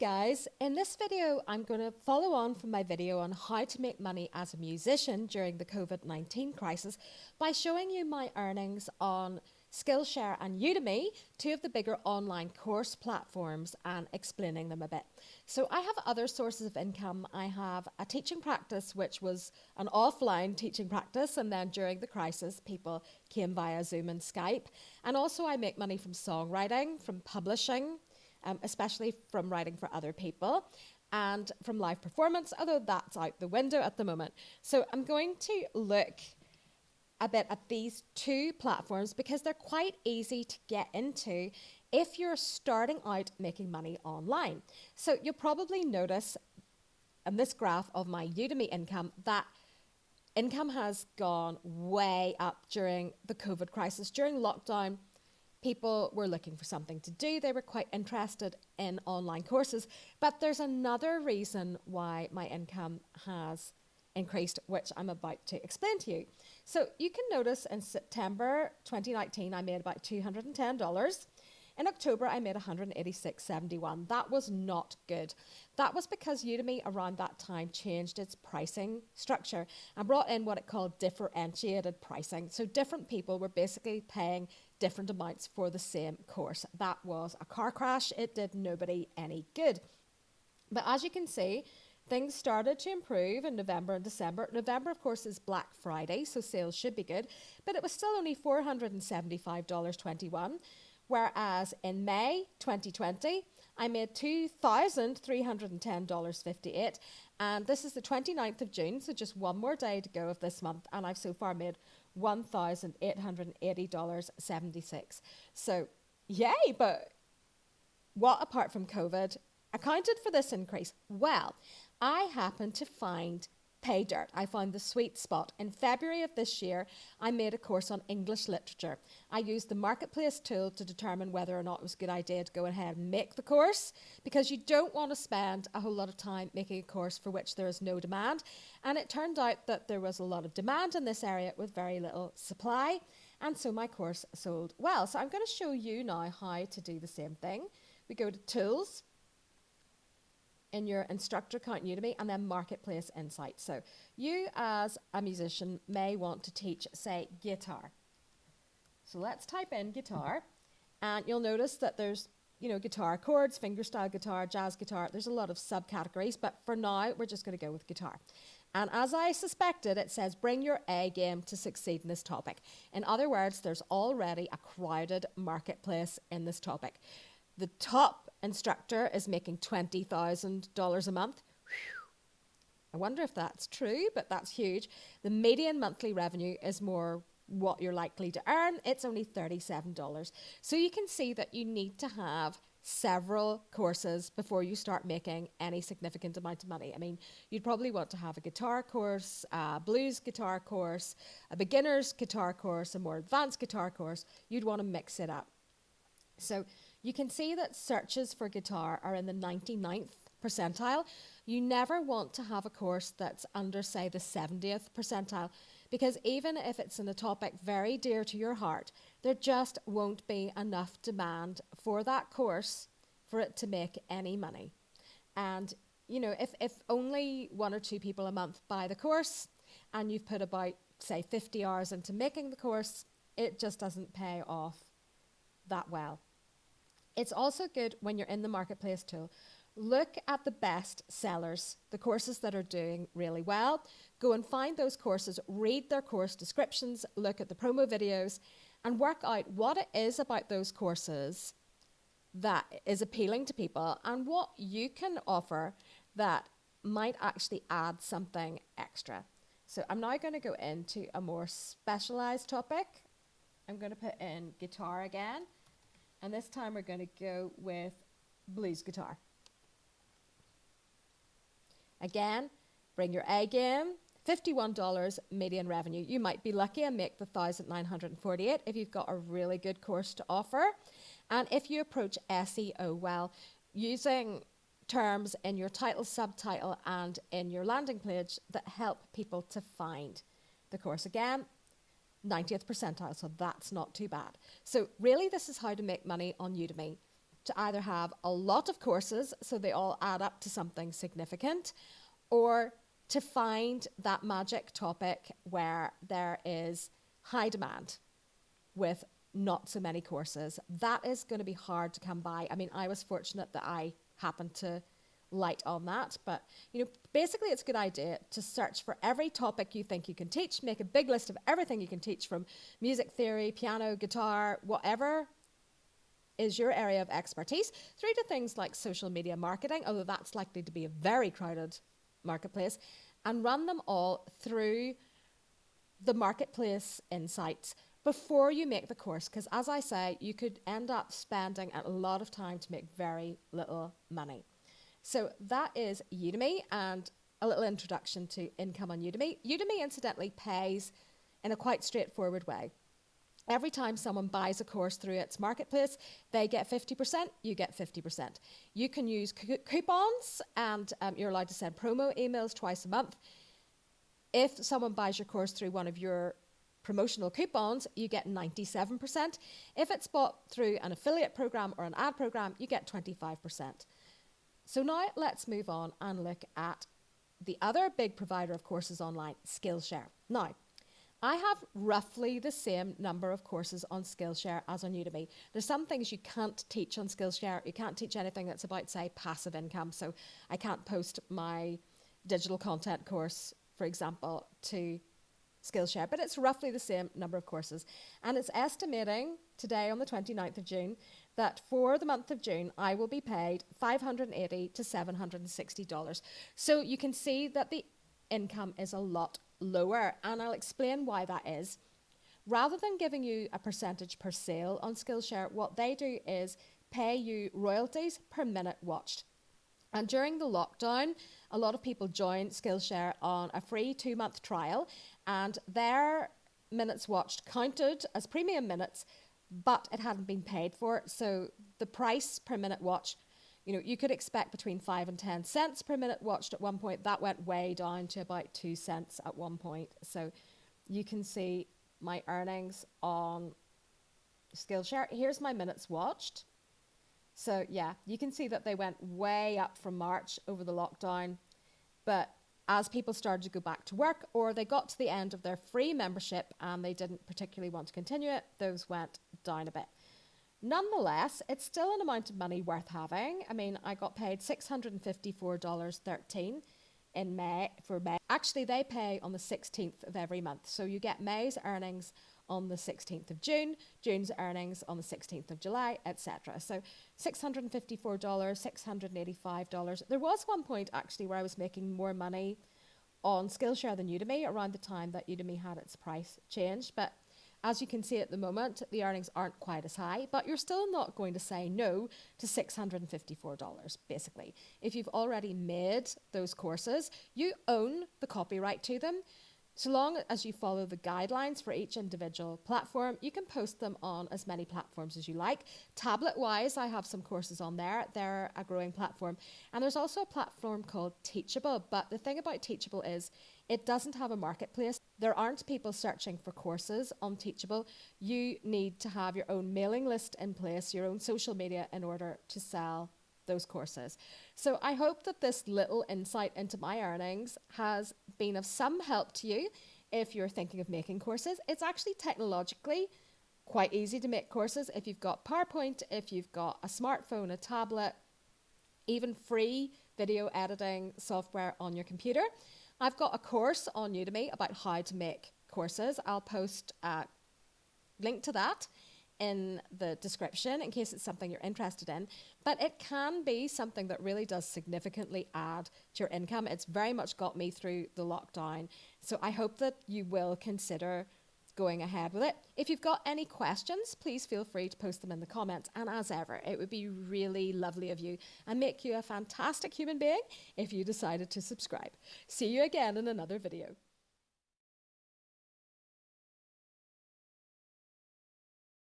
guys, in this video I'm going to follow on from my video on how to make money as a musician during the COVID-19 crisis by showing you my earnings on SkillShare and Udemy, two of the bigger online course platforms, and explaining them a bit. So I have other sources of income. I have a teaching practice, which was an offline teaching practice, and then during the crisis people came via Zoom and Skype. And also I make money from songwriting, from publishing, especially from writing for other people, and from live performance, although that's out the window at the moment. So I'm going to look a bit at these two platforms because they're quite easy to get into if you're starting out making money online. So you'll probably notice in this graph of my Udemy income that income has gone way up during the COVID crisis. During lockdown, people were looking for something to do. They were quite interested in online courses. But there's another reason why my income has increased, which I'm about to explain to you. So you can notice in September 2019, I made about $210. In October, I made $186.71. That was not good. That was because Udemy around that time changed its pricing structure and brought in what it called differentiated pricing. So different people were basically paying different amounts for the same course. That was a car crash. It did nobody any good. But as you can see, things started to improve in November and December. November, of course, is Black Friday, so sales should be good. But it was still only $475.21. Whereas in May 2020, I made $2,310.58. And this is the 29th of June, so just one more day to go of this month. And I've so far made $1,880.76. So, yay, but what apart from COVID accounted for this increase? Well, I happened to find pay dirt. I found the sweet spot. In February of this year, I made a course on English literature. I used the marketplace tool to determine whether or not it was a good idea to go ahead and make the course, because you don't want to spend a whole lot of time making a course for which there is no demand. And it turned out that there was a lot of demand in this area with very little supply. And so my course sold well. So I'm going to show you now how to do the same thing. We go to Tools in your instructor account in Udemy, and then Marketplace Insights. So you as a musician may want to teach, say, guitar. So let's type in guitar, and you'll notice that there's, guitar chords, fingerstyle guitar, jazz guitar. There's a lot of subcategories, but for now, we're just going to go with guitar. And as I suspected, it says, bring your A game to succeed in this topic. In other words, there's already a crowded marketplace in this topic. The top instructor is making $20,000 a month. Whew. I wonder if that's true, but that's huge. The median monthly revenue is more what you're likely to earn. It's only $37. So you can see that you need to have several courses before you start making any significant amount of money. I mean, you'd probably want to have a guitar course, a blues guitar course, a beginner's guitar course, a more advanced guitar course. You'd want to mix it up. So you can see that searches for guitar are in the 99th percentile. You never want to have a course that's under, say, the 70th percentile, because even if it's in a topic very dear to your heart, there just won't be enough demand for that course for it to make any money. And, if only one or two people a month buy the course and you've put about, say, 50 hours into making the course, it just doesn't pay off that well. It's also good when you're in the marketplace tool. Look at the best sellers, the courses that are doing really well. Go and find those courses, read their course descriptions, look at the promo videos, and work out what it is about those courses that is appealing to people and what you can offer that might actually add something extra. So I'm now going to go into a more specialized topic. I'm going to put in guitar again. And this time we're going to go with blues guitar. Again, bring your A game, $51 median revenue. You might be lucky and make the $1,948 if you've got a really good course to offer. And if you approach SEO well, using terms in your title, subtitle, and in your landing page that help people to find the course. Again, 90th percentile, so that's not too bad. So really, this is how to make money on Udemy. to either have a lot of courses so they all add up to something significant, or to find that magic topic where there is high demand with not so many courses. That is going to be hard to come by. I mean, I was fortunate that I happened to light on that, but basically it's a good idea to search for every topic you think you can teach, make a big list of everything you can teach, from music theory, piano, guitar, whatever is your area of expertise, through to things like social media marketing, although that's likely to be a very crowded marketplace, and run them all through the marketplace insights before you make the course, because as I say, you could end up spending a lot of time to make very little money. So that is Udemy, and a little introduction to income on Udemy. Udemy, incidentally, pays in a quite straightforward way. Every time someone buys a course through its marketplace, they get 50%, you get 50%. You can use coupons, and you're allowed to send promo emails twice a month. If someone buys your course through one of your promotional coupons, you get 97%. If it's bought through an affiliate program or an ad program, you get 25%. So now let's move on and look at the other big provider of courses online, SkillShare. Now, I have roughly the same number of courses on SkillShare as on Udemy. There's some things you can't teach on SkillShare. You can't teach anything that's about, say, passive income. So I can't post my digital content course, for example, to SkillShare, but it's roughly the same number of courses. And it's estimating today on the 29th of June that for the month of June, I will be paid $580 to $760. So you can see that the income is a lot lower, and I'll explain why that is. Rather than giving you a percentage per sale on Skillshare, what they do is pay you royalties per minute watched. And during the lockdown, a lot of people joined Skillshare on a free 2-month trial, and their minutes watched counted as premium minutes, but it hadn't been paid for. So the price per minute watched, you could expect between 5 and 10 cents per minute watched at one point. That went way down to about 2 cents at one point. So you can see my earnings on Skillshare. Here's my minutes watched. So yeah, you can see that they went way up from March over the lockdown. But as people started to go back to work, or they got to the end of their free membership and they didn't particularly want to continue it, those went down a bit. Nonetheless, it's still an amount of money worth having. I mean, I got paid $654.13 in May for May. Actually, they pay on the 16th of every month. So you get May's earnings on the 16th of June, June's earnings on the 16th of July, etc. So $654, $685. There was one point actually where I was making more money on Skillshare than Udemy around the time that Udemy had its price changed. But as you can see at the moment, the earnings aren't quite as high, but you're still not going to say no to $654, basically. If you've already made those courses, you own the copyright to them. So long as you follow the guidelines for each individual platform, you can post them on as many platforms as you like. Tablet-wise, I have some courses on there. They're a growing platform. And there's also a platform called Teachable. But the thing about Teachable is it doesn't have a marketplace. There aren't people searching for courses on Teachable. You need to have your own mailing list in place, your own social media in order to sell those courses. So I hope that this little insight into my earnings has been of some help to you if you're thinking of making courses. It's actually technologically quite easy to make courses if you've got PowerPoint, if you've got a smartphone, a tablet, even free video editing software on your computer. I've got a course on Udemy about how to make courses. I'll post a link to that in the description in case it's something you're interested in, but it can be something that really does significantly add to your income. It's very much got me through the lockdown, so I hope that you will consider going ahead with it. If you've got any questions, please feel free to post them in the comments, and as ever, it would be really lovely of you and make you a fantastic human being if you decided to subscribe. See you again in another video.